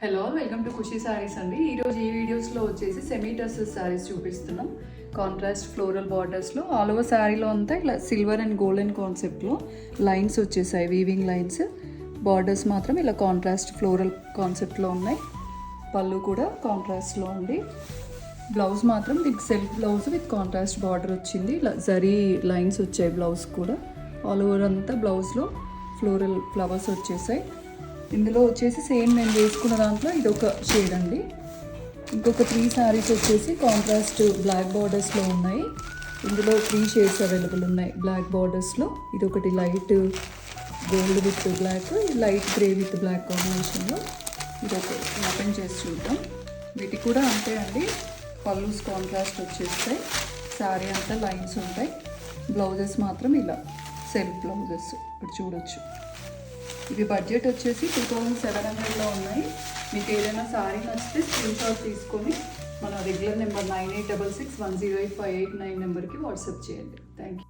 Hello, welcome to ఖుషి శారీస్ అండి. ఈరోజు ఈ వీడియోస్లో వచ్చేసి సెమీ టస్సెస్ శారీస్ చూపిస్తున్నాం. కాంట్రాస్ట్ ఫ్లోరల్ బార్డర్స్లో ఆల్ ఓవర్ శారీలో అంతా ఇలా సిల్వర్ అండ్ గోల్డెన్ కాన్సెప్ట్లో లైన్స్ వచ్చేసాయి, వీవింగ్ లైన్స్. బార్డర్స్ మాత్రం ఇలా కాంట్రాస్ట్ ఫ్లోరల్ కాన్సెప్ట్లో ఉన్నాయి. పళ్ళు కూడా కాంట్రాస్ట్లో ఉంది. బ్లౌజ్ మాత్రం దీనికి self blouse with contrast border వచ్చింది. ఇలా జరీ లైన్స్ వచ్చాయి బ్లౌజ్ కూడా. ఆల్ ఓవర్ అంతా బ్లౌజ్లో ఫ్లోరల్ ఫ్లవర్స్ వచ్చేసాయి. ఇందులో వచ్చేసి సేమ్ నేను వేసుకున్న దాంట్లో ఇదొక షేడ్ అండి. ఇంకొక 3 శారీస్ వచ్చేసి కాంట్రాస్ట్ బ్లాక్ బార్డర్స్లో ఉన్నాయి. ఇందులో 3 షేడ్స్ అవైలబుల్ ఉన్నాయి బ్లాక్ బార్డర్స్లో. ఇదొకటి light gold with black, light grey with black కాంబినేషన్లో. ఇదొక ఓపెన్ చేసి చూద్దాం. వీటికి కూడా అంతే అండి, పళ్ళుస్ కాంట్రాస్ట్ వచ్చేస్తాయి. శారీ అంతా లైన్స్ ఉంటాయి. బ్లౌజెస్ మాత్రం ఇలా సెల్ఫ్ బ్లౌజెస్ ఇప్పుడు చూడొచ్చు. ఇవి బడ్జెట్ వచ్చేసి 2700లో ఉన్నాయి. మీకు ఏదైనా శారీ నచ్చితే స్క్రీన్ షాట్ తీసుకొని మన రెగ్యులర్ నెంబర్ 9866108589 నెంబర్కి వాట్సాప్ చేయండి. Thank you.